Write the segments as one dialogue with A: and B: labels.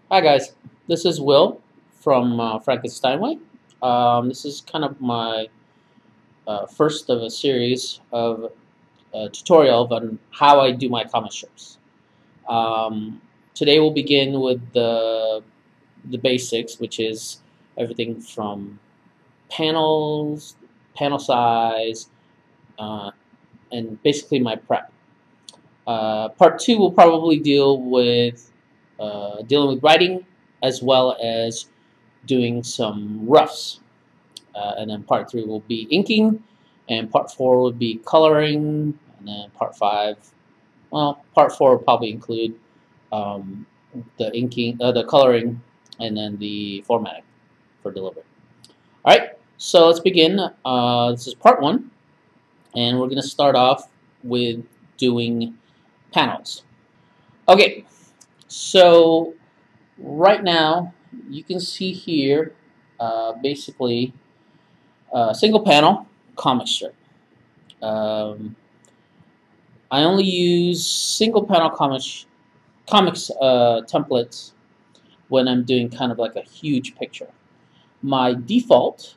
A: Hi guys, this is Will from Steinway. This is kind of my first of a series of tutorial on how I do my comic strips. Today we'll begin with the basics, which is everything from panels, panel size, uh, and basically my prep. Part two will probably deal with dealing with writing as well as doing some roughs. And then part three will be inking, and part four will be coloring, and then part five, well, part four will probably include um, the inking, the coloring, and then the formatting for delivery. All right, so let's begin. This is part one, and we're going to start off with doing panels. Okay, so right now you can see here basically a single panel comic strip. Um, I only use single panel comics templates when I'm doing kind of like a huge picture. My default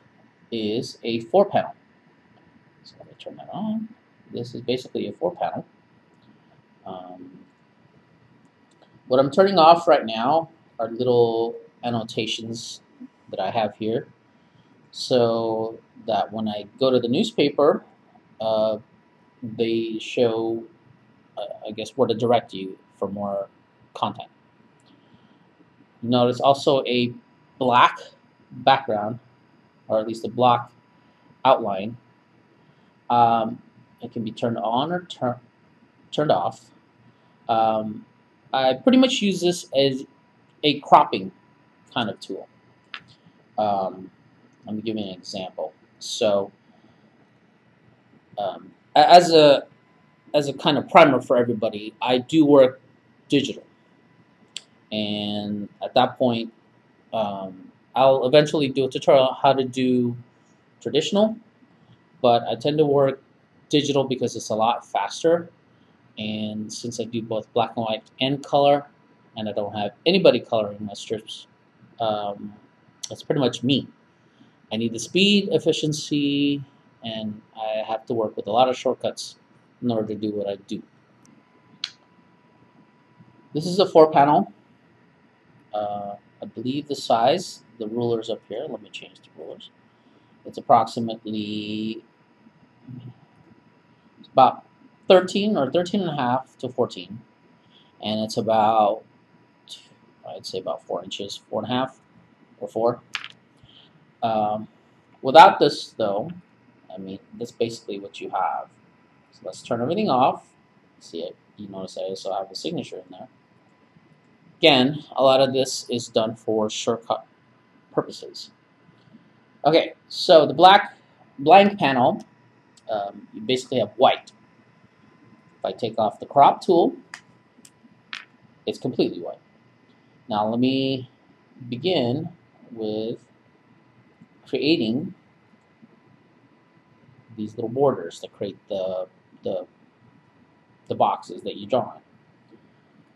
A: is a 4 panel. So let me turn that on. This is basically a 4 panel. Um, what I'm turning off right now are little annotations that I have here, so that when I go to the newspaper, uh, they show, I guess, where to direct you for more content. Notice also a black background, or at least a black outline. It can be turned on or turned off. Um, I pretty much use this as a cropping kind of tool. Let me give you an example. So, as a kind of primer for everybody, I do work digital, and at that point, I'll eventually do a tutorial on how to do traditional, but I tend to work digital because it's a lot faster. And since I do both black and white and color, and I don't have anybody coloring my strips, that's pretty much me. I need the speed, efficiency, and I have to work with a lot of shortcuts in order to do what I do. This is a 4 panel. I believe the size, the ruler's up here. Let me change the rulers. It's approximately about 13 or 13 and a half to 14. And it's about, I'd say about 4 inches, 4.5 or 4. Um, Without this though, I mean, that's basically what you have. So let's turn everything off. See it, you notice I also have a signature in there. Again, a lot of this is done for shortcut purposes. Okay, so the blank panel, you basically have white. If I take off the crop tool, it's completely white. Now let me begin with creating these little borders to create the, the boxes that you draw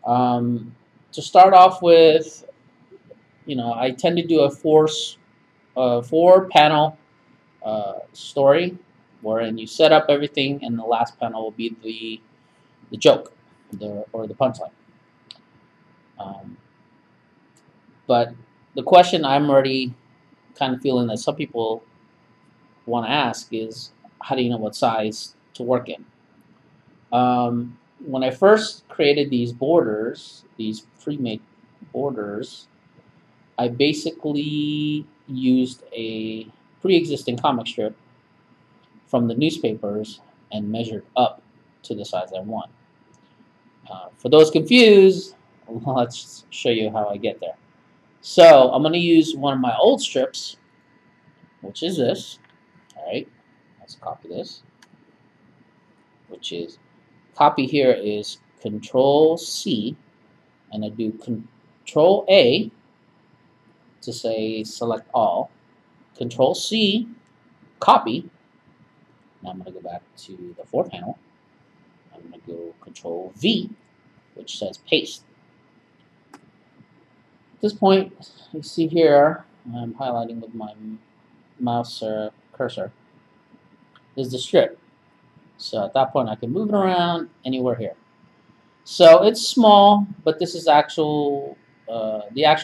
A: on. To start off with, I tend to do a 4 panel story, wherein you set up everything, and the last panel will be the joke, or the punchline. But the question I'm already kind of feeling that some people want to ask is, how do you know what size to work in? When I first created these borders, these pre-made borders, I basically used a pre-existing comic strip from the newspapers and measured up to the size I want. For those confused, let's show you how I get there. So I'm going to use one of my old strips, which is this. All right, let's copy this, which is, copy here is Control C, and I do Control A to say select all, Control C, copy. Now I'm going to go back to the 4 panel. I'm going to go Control V, which says paste. At this point, you see here, I'm highlighting with my mouse cursor, is the strip. So at that point, I can move it around anywhere here. So it's small, but this is the actual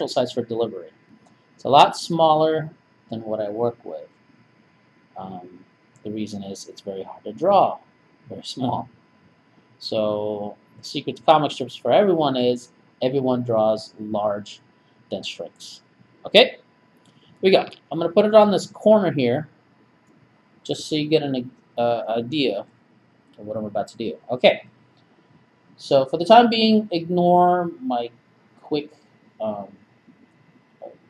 A: size for delivery. It's a lot smaller than what I work with. The reason is it's very hard to draw, very small. So the secret to comic strips for everyone is everyone draws large, dense shrinks. Okay, here we go. I'm going to put it on this corner here, just so you get an idea of what I'm about to do. Okay, so for the time being, ignore my quick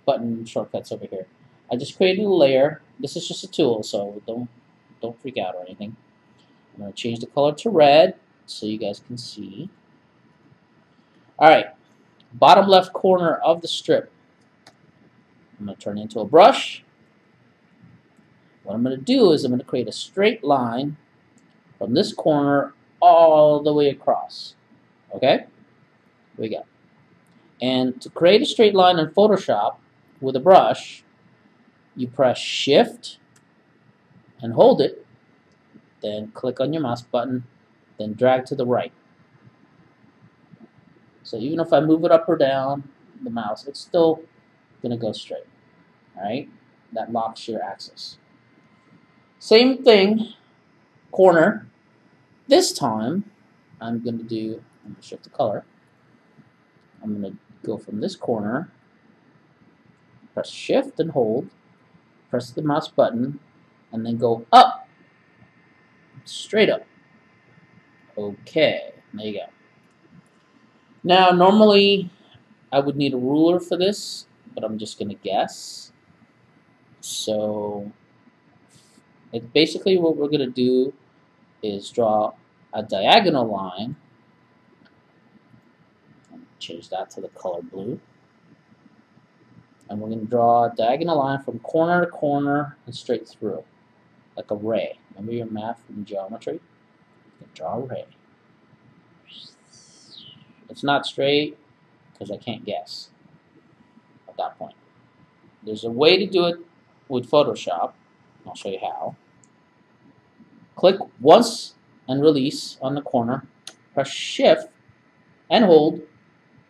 A: button shortcuts over here. I just created a layer. This is just a tool, so don't freak out or anything. I'm going to change the color to red so you guys can see. Alright, bottom left corner of the strip. I'm going to turn it into a brush. What I'm going to do is I'm going to create a straight line from this corner all the way across. Okay? Here we go. And to create a straight line in Photoshop with a brush, you press Shift and hold it, then click on your mouse button, then drag to the right. So even if I move it up or down the mouse, it's still going to go straight. Alright? That locks your axis. Same thing, corner. This time, I'm going to shift the color. I'm going to go from this corner, press Shift and hold, press the mouse button, and then go up. Straight up. Okay, there you go. Now, normally, I would need a ruler for this, but I'm just going to guess. So, basically what we're going to do is draw a diagonal line. Change that to the color blue. And we're going to draw a diagonal line from corner to corner and straight through, like a ray. Remember your math and geometry? You can draw a ray. It's not straight because I can't guess at that point. There's a way to do it with Photoshop. I'll show you how. Click once and release on the corner. Press Shift and hold.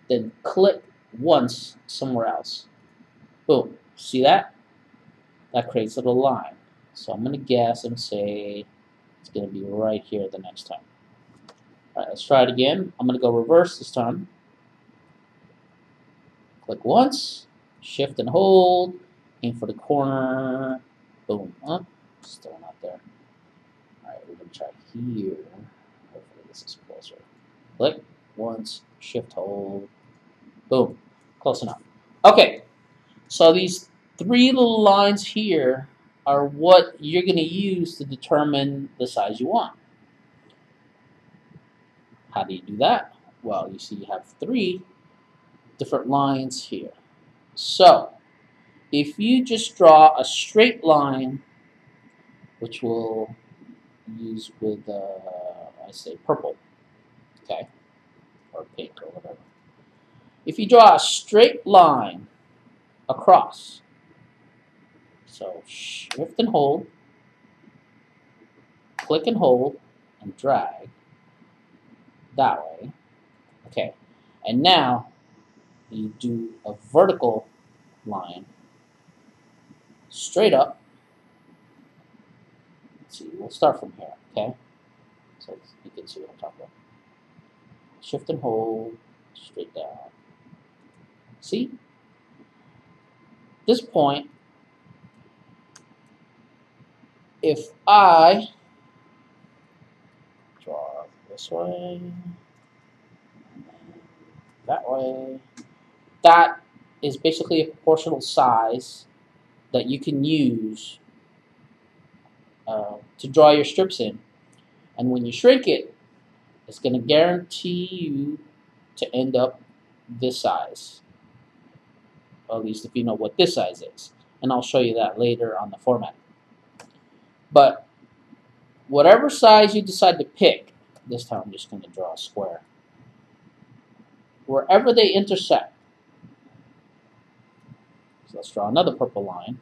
A: Then click once somewhere else. Boom. See that? That creates a little line. So I'm going to guess and say it's going to be right here the next time. Alright, let's try it again. I'm going to go reverse this time. Click once, Shift and hold, aim for the corner, boom, up, still not there. Alright, we're going to try here. Hopefully this is closer. Click once, Shift, hold, boom, close enough. Okay, so these three little lines here are what you're going to use to determine the size you want. How do you do that? Well, you see you have three different lines here. So, if you just draw a straight line, which we'll use with, I say purple, okay, or pink or whatever. If you draw a straight line across, so shift and hold, click and hold, and drag that way. Okay, and now you do a vertical line straight up. Let's see, we'll start from here, okay? So you can see what I'm talking about. Shift and hold, straight down. See? At this point, if I draw this way, that way, that is basically a proportional size that you can use to draw your strips in. And when you shrink it, it's going to guarantee you to end up this size. Or at least if you know what this size is. And I'll show you that later on the format. But whatever size you decide to pick, this time I'm just going to draw a square. Wherever they intersect, let's draw another purple line.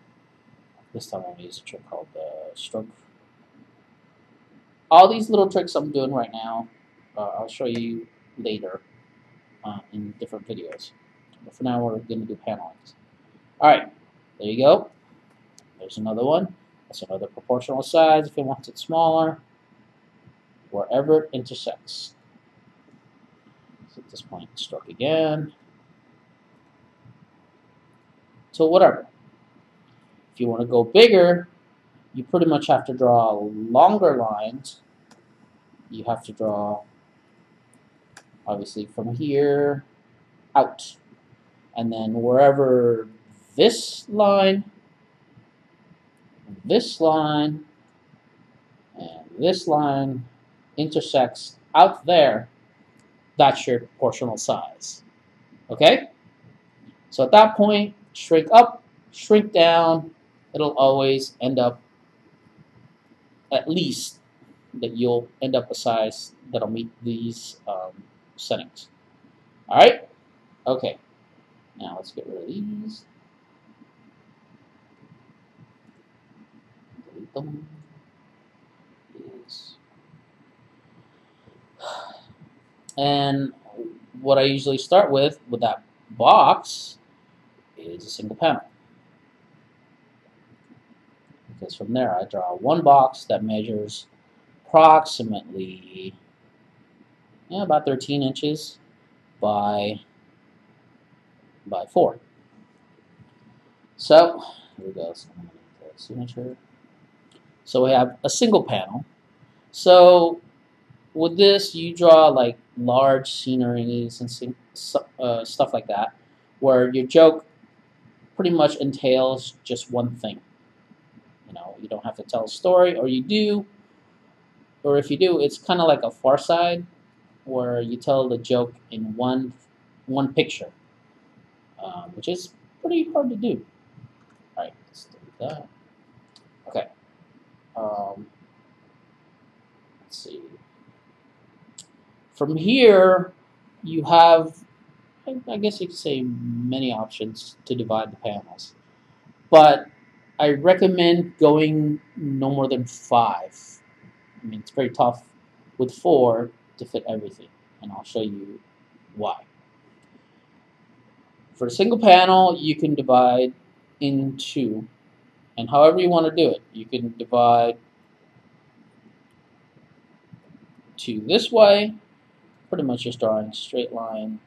A: This time I'm going to use a trick called stroke. All these little tricks I'm doing right now, I'll show you later in different videos. But for now, we're going to do panelings. Alright, there you go. There's another one. That's another proportional size if you want it smaller. Wherever it intersects. So at this point, stroke again. So whatever. If you want to go bigger, you pretty much have to draw longer lines. You have to draw, obviously, from here out. And then wherever this line, and this line intersects out there, that's your proportional size. Okay? So at that point, shrink up, shrink down, it'll always end up at least that you'll end up a size that'll meet these settings. Alright? Okay. Now let's get rid of these. Delete them. These. And what I usually start with that box is a single panel. Because from there I draw one box that measures approximately about 13 inches by 4. So here we go. So I'm going to get the signature. So we have a single panel. So with this, you draw like large sceneries and stuff like that, where your joke pretty much entails just one thing. You know, you don't have to tell a story, or you do, or if you do, it's kind of like a Far Side, where you tell the joke in one picture, which is pretty hard to do. All right, let's do that. Okay. Let's see. From here, you have, I guess you could say, many options to divide the panels. But I recommend going no more than 5. I mean, it's very tough with 4 to fit everything, and I'll show you why. For a single panel, you can divide in 2, and however you want to do it. You can divide 2 this way, pretty much just drawing a straight line.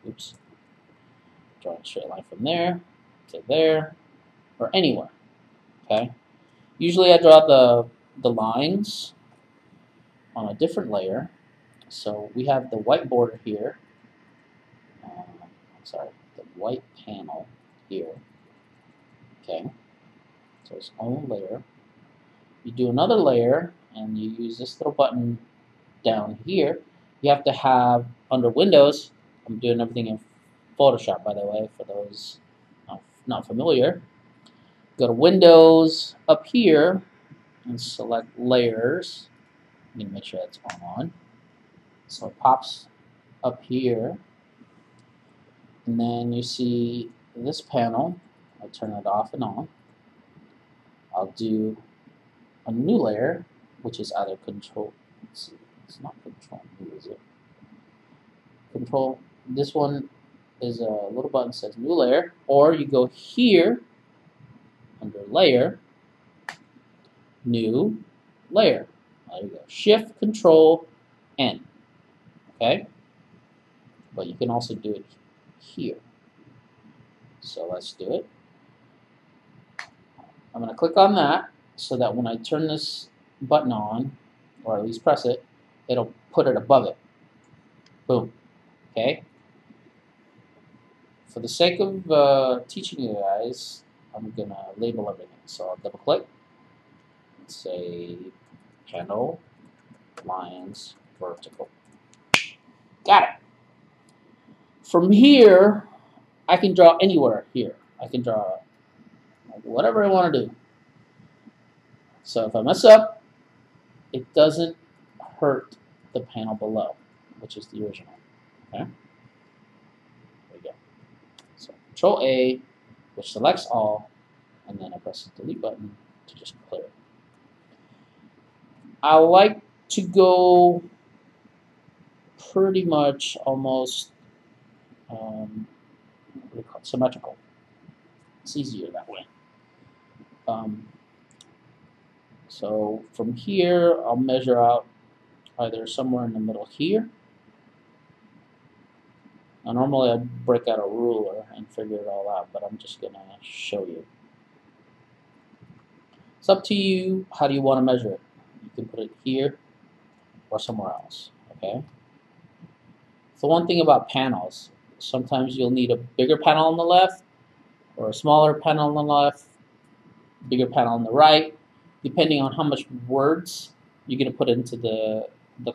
A: Oops. Drawing a straight line from there to there, or anywhere. Okay. Usually I draw the lines on a different layer. So we have the white border here. Sorry, the white panel here. Okay. So it's own layer. You do another layer, and you use this little button down here. You have to have under Windows. I'm doing everything in Photoshop, by the way, for those not familiar. Go to Windows up here and select Layers. I'm going to make sure that's on. So it pops up here. And then you see this panel. I'll turn it off and on. I'll do a new layer, which is either Control. Let's see, it's not Control New, is it? Control. This one is a little button that says New Layer, or you go here under Layer, New Layer. There you go. Shift Control N. Okay, but you can also do it here. So let's do it. I'm going to click on that so that when I turn this button on, or at least press it, it'll put it above it. Boom. Okay. For the sake of teaching you guys, I'm going to label everything. So I'll double click and say panel lines vertical. Got it. From here, I can draw anywhere here. I can draw whatever I want to do. So if I mess up, it doesn't hurt the panel below, which is the original. Okay? There we go. So Control A, which selects all, and then I press the delete button to just clear it. I like to go pretty much almost what do you call it? Symmetrical. It's easier that way. So from here, I'll measure out either somewhere in the middle here. Now normally I'd break out a ruler and figure it all out, but I'm just going to show you. It's up to you. How do you want to measure it? You can put it here or somewhere else. Okay. So one thing about panels, sometimes you'll need a bigger panel on the left or a smaller panel on the left, bigger panel on the right, depending on how much words you're going to put into the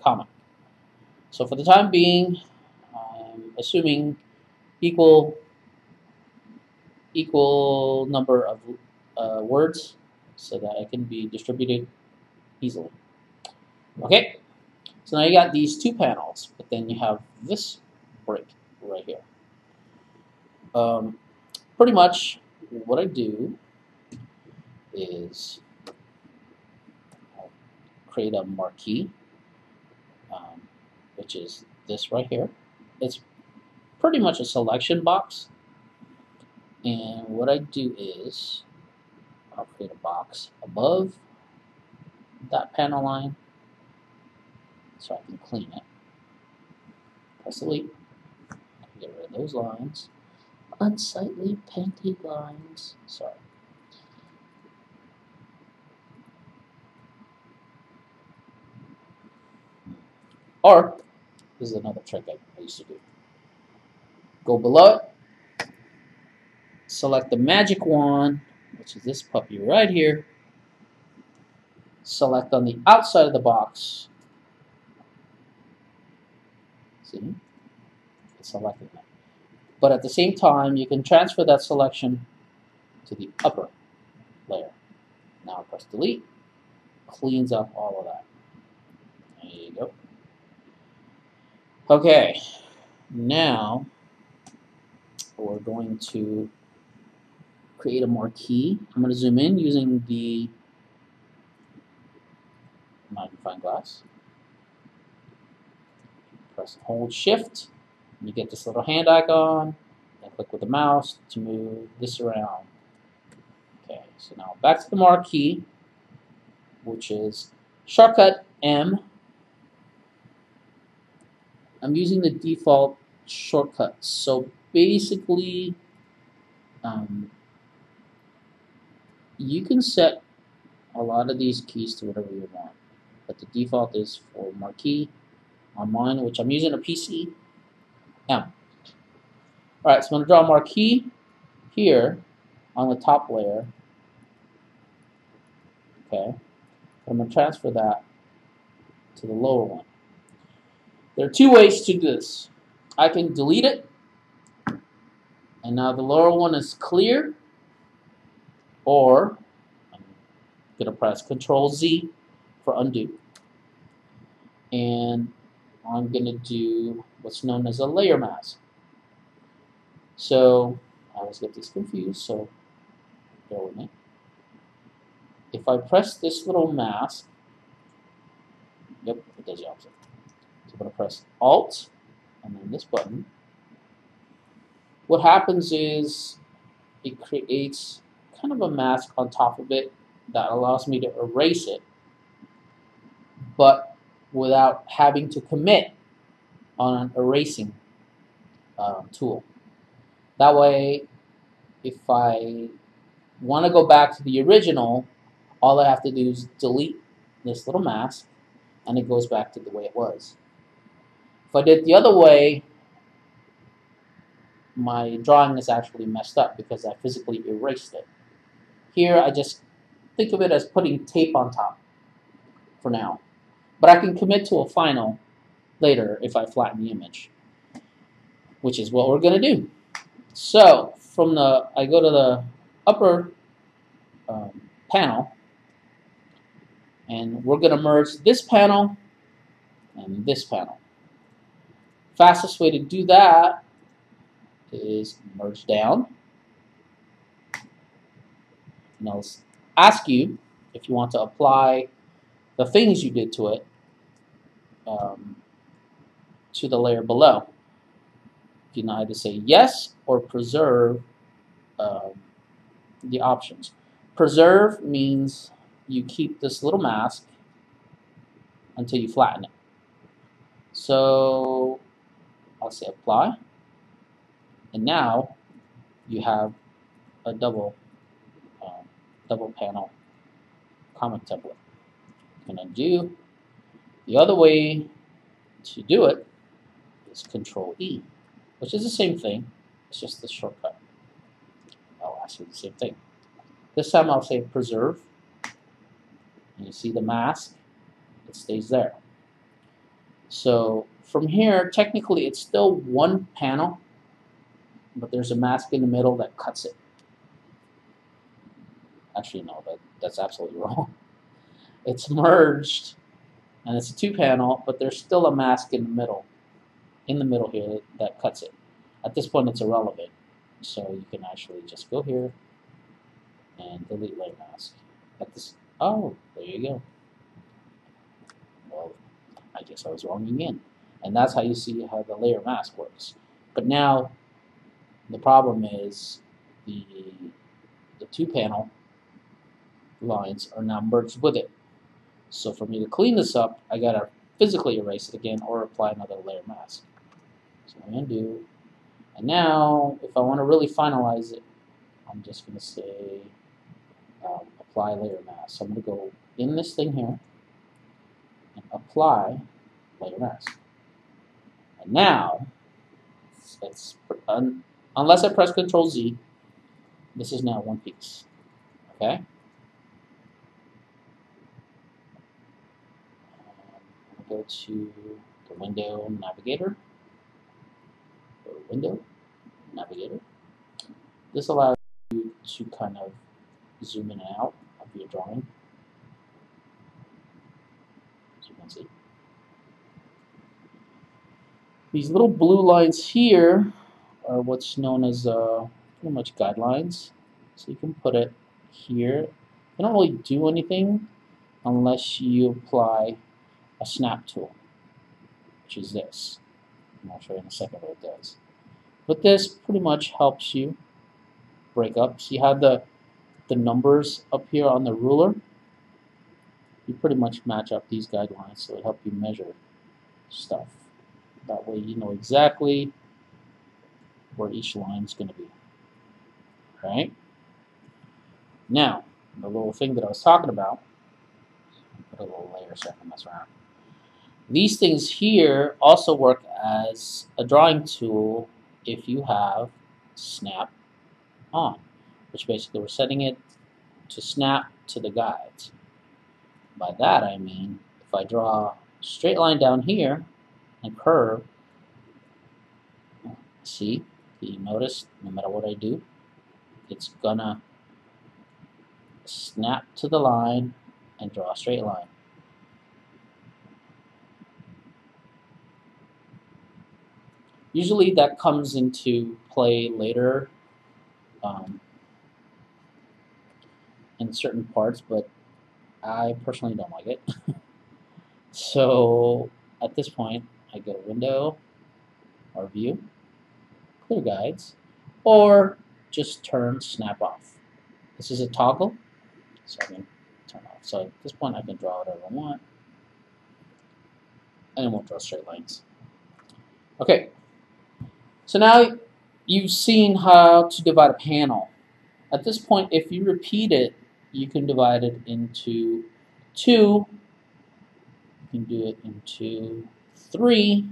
A: comic. So for the time being, I'm assuming equal number of words so that it can be distributed easily. Okay, so now you got these two panels, but then you have this break right here. Pretty much what I do is I'll create a marquee, which is this right here. It's pretty much a selection box. And what I do is I'll create a box above that panel line so I can clean it. Press delete. Get rid of those lines. Unsightly painted lines. Sorry. Or, this is another trick I used to do. Go below it. Select the magic wand, which is this puppy right here. Select on the outside of the box. See? It's selected that. But at the same time, you can transfer that selection to the upper layer. Now press delete. Cleans up all of that. There you go. Okay. Now we're going to create a marquee. I'm going to zoom in using the magnifying glass. Press and hold shift. And you get this little hand icon. And click with the mouse to move this around. Okay, so now back to the marquee, which is shortcut M. I'm using the default shortcuts. So basically, you can set a lot of these keys to whatever you want. But the default is for marquee on mine, which I'm using a PC, M. Alright, so I'm going to draw a marquee here on the top layer. Okay. I'm going to transfer that to the lower one. There are two ways to do this. I can delete it, and now the lower one is clear, or I'm going to press Control Z for undo. And I'm going to do what's known as a layer mask. So I always get these confused, so bear with me. If I press this little mask, yep, it does the opposite. So I'm going to press Alt and then this button. What happens is it creates kind of a mask on top of it that allows me to erase it, but without having to commit on an erasing tool. That way, if I want to go back to the original, all I have to do is delete this little mask, and it goes back to the way it was. If I did it the other way, my drawing is actually messed up because I physically erased it. Here, I just think of it as putting tape on top for now. But I can commit to a final later if I flatten the image, which is what we're going to do. So, I go to the upper panel, and we're going to merge this panel and this panel. Fastest way to do that is merge down, and it'll ask you if you want to apply the things you did to it um, to the layer below. You can either say yes or preserve um, the options. Preserve means you keep this little mask until you flatten it. So I'll say apply, and now you have a um, double panel comic template. I'm gonna do the other way to do it is Control E, which is the same thing. It's just the shortcut. I'll ask you the same thing. This time I'll say preserve, and you see the mask. It stays there. So from here, technically it's still one panel, but there's a mask in the middle that cuts it. Actually, no, that's absolutely wrong. It's merged, and it's a two panel, but there's still a mask in the middle here that cuts it. At this point, it's irrelevant. So you can actually just go here and delete layer mask. Oh, there you go. Well, I guess I was wrong again. And that's how you see how the layer mask works. But now, the problem is the two panel lines are now merged with it. So for me to clean this up, I gotta physically erase it again or apply another layer mask. So I'm gonna do, and now if I want to really finalize it, I'm just gonna say apply layer mask. So I'm gonna go in this thing here and apply layer mask. And now, unless I press Control Z, this is now one piece. Okay. Go to the window navigator. Go to window navigator. This allows you to kind of zoom in and out of your drawing, as you can see. These little blue lines here are what's known as pretty much guidelines. So you can put it here. They don't really do anything unless you apply a snap tool, which is this. And I'll show you in a second what it does. But this pretty much helps you break up. So you have the numbers up here on the ruler. You pretty much match up these guidelines, so it helps you measure stuff. That way you know exactly where each line is going to be. Right? Now, the little thing that I was talking about, put a little layer so I can mess around. These things here also work as a drawing tool if you have snap on, which basically we're setting it to snap to the guides. By that I mean, if I draw a straight line down here and curve, see, you notice no matter what I do, it's gonna snap to the line and draw a straight line. Usually that comes into play later in certain parts, but I personally don't like it. So at this point, I go to Window or View, Clear Guides, or just turn Snap Off. This is a toggle, so I can turn off. So at this point, I can draw whatever I want, and it won't draw straight lines. Okay, so now you've seen how to divide a panel. At this point, if you repeat it, you can divide it into 2. You can do it into 3.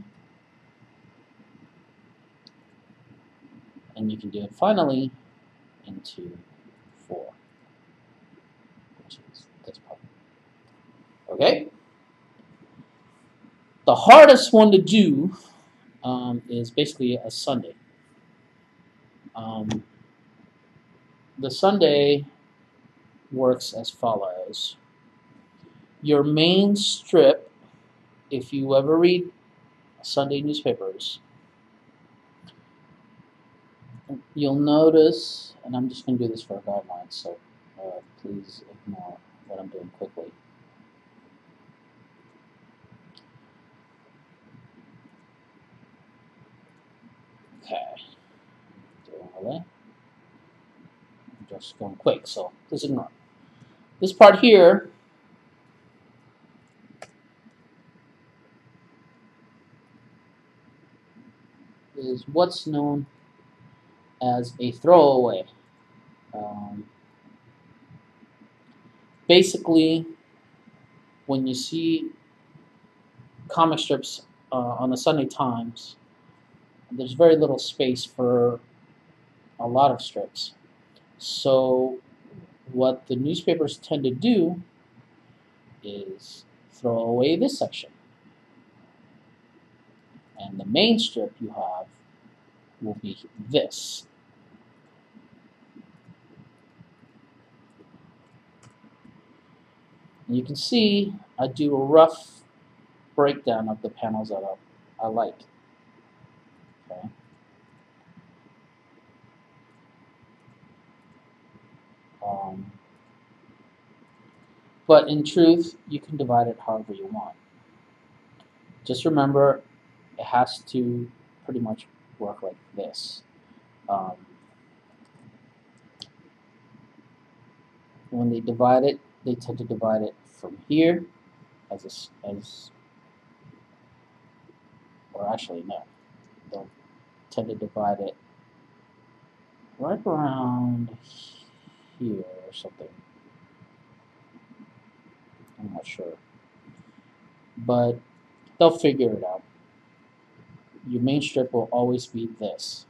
A: And you can do it finally into 4. Which is this part. Okay? The hardest one to do is basically a Sunday. The Sunday works as follows. Your main strip, if you ever read Sunday newspapers, you'll notice, and I'm just going to do this for a guideline, so Please ignore what I'm doing quickly. Okay. Doing all that. I'm just going quick, so please ignore. This part here is what's known as a throwaway. Basically, when you see comic strips on the Sunday Times, there's very little space for a lot of strips. So what the newspapers tend to do is throw away this section. And the main strip you have will be this. And you can see I do a rough breakdown of the panels that I like. Okay. But in truth, you can divide it however you want. Just remember, it has to pretty much work like this. When they divide it, they tend to divide it from here or actually no, they'll tend to divide it right around here or something. I'm not sure, but they'll figure it out. Your main strip will always be this.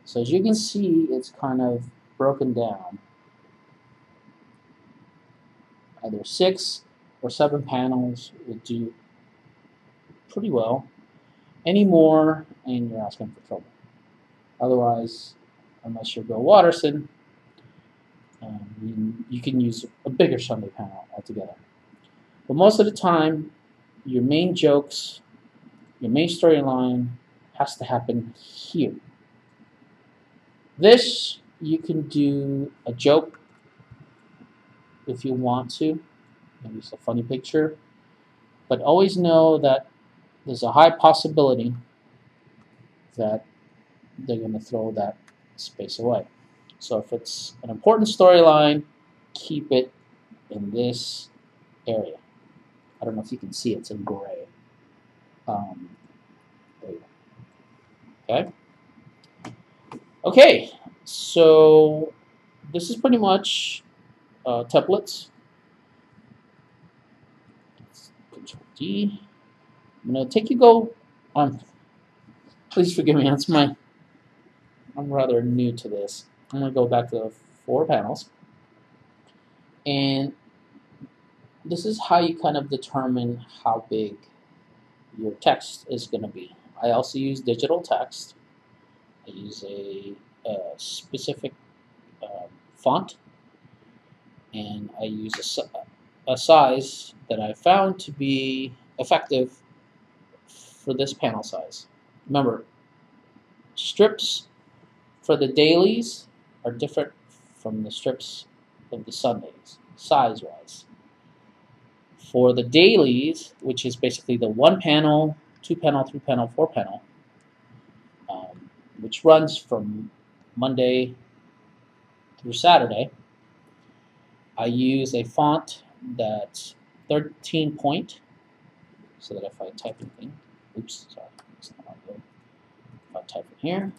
A: So as you can see, it's kind of broken down. Either 6 or 7 panels will do pretty well. Any more, and you're asking for trouble. Otherwise, unless you're Bill Watterson, you can use a bigger Sunday panel altogether. But most of the time, your main jokes, your main storyline has to happen here. This, you can do a joke if you want to. Maybe it's a funny picture. But always know that there's a high possibility that they're going to throw that space away. So if it's an important storyline, keep it in this area. I don't know if you can see it, it's in gray. There you go. Okay. Okay, so this is pretty much templates. Control D. I'm gonna take you go on. Please forgive me. I'm rather new to this. I'm gonna go back to the 4 panels, and this is how you kind of determine how big your text is going to be. I also use digital text. I use a specific font, and I use a size that I found to be effective for this panel size. Remember, strips for the dailies are different from the strips of the Sundays, size-wise. For the dailies, which is basically the 1 panel, 2 panel, 3 panel, 4 panel, which runs from Monday through Saturday, I use a font that's 13 point, so that if I type anything, oops, sorry, it's not good. If I type in here,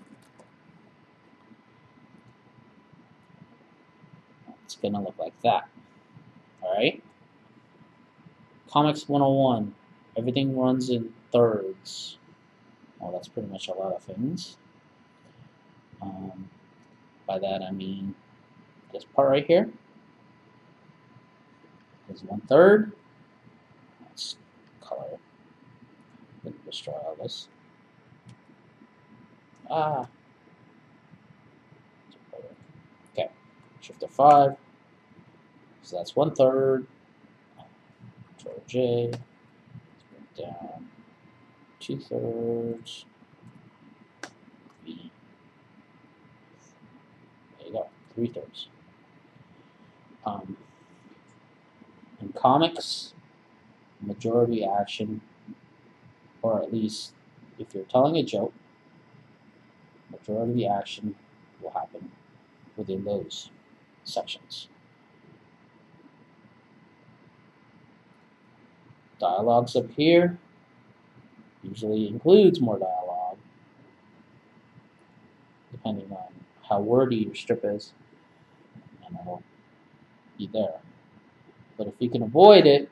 A: it's going to look like that. All right. Comics 101, everything runs in thirds. Well, that's pretty much a lot of things. By that I mean this part right here is 1/3. Let's color it. Let's destroy all this. Okay, Shift F5. So that's 1/3. Control J. Let's bring it down. 2/3. B. There you go. 3/3. comics, majority action, or at least if you're telling a joke, majority of the action will happen within those sections. Dialogues up here usually includes more dialogue, depending on how wordy your strip is, and it'll be there. But if you can avoid it,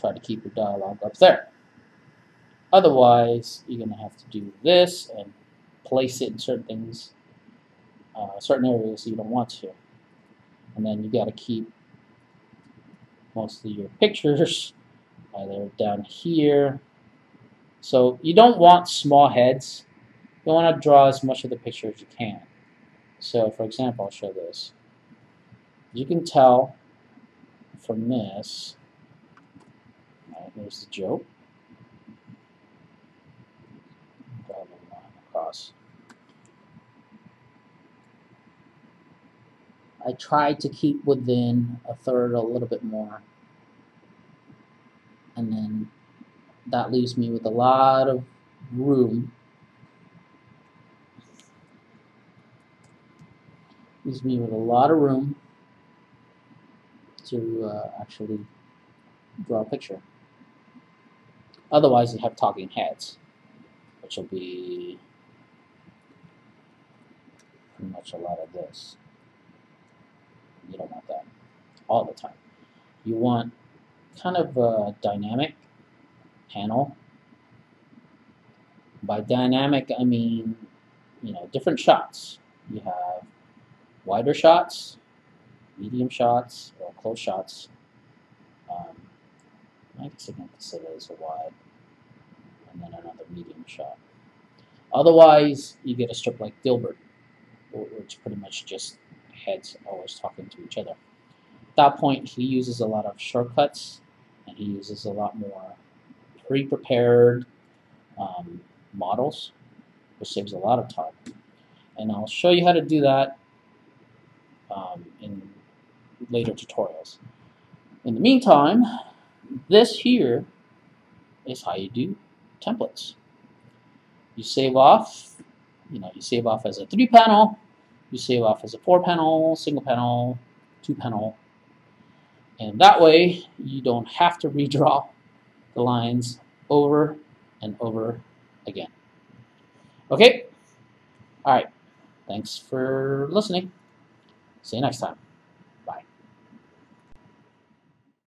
A: try to keep your dialogue up there. Otherwise, you're going to have to do this and place it in certain things, certain areas you don't want to. And then you got to keep most of your pictures either down here. So you don't want small heads. You want to draw as much of the picture as you can. So for example, I'll show this. You can tell from this, here's the joke. Draw a line across. I tried to keep within a third, a little bit more. And then that leaves me with a lot of room. Leaves me with a lot of room to actually draw a picture. Otherwise, you have talking heads, which will be pretty much a lot of this. You don't want that all the time. You want kind of a dynamic panel. By dynamic, I mean, different shots. You have wider shots, medium shots, or close shots. I guess I can consider this a wide, and then another medium shot. Otherwise, you get a strip like Dilbert, which pretty much just heads always talking to each other. At that point, he uses a lot of shortcuts, and he uses a lot more pre-prepared models, which saves a lot of time. And I'll show you how to do that in later tutorials. In the meantime, this here is how you do templates. You save off, you save off as a 3-panel, you save off as a 4-panel, single panel, 2-panel, and that way you don't have to redraw the lines over and over again. Okay? Alright. Thanks for listening. See you next time.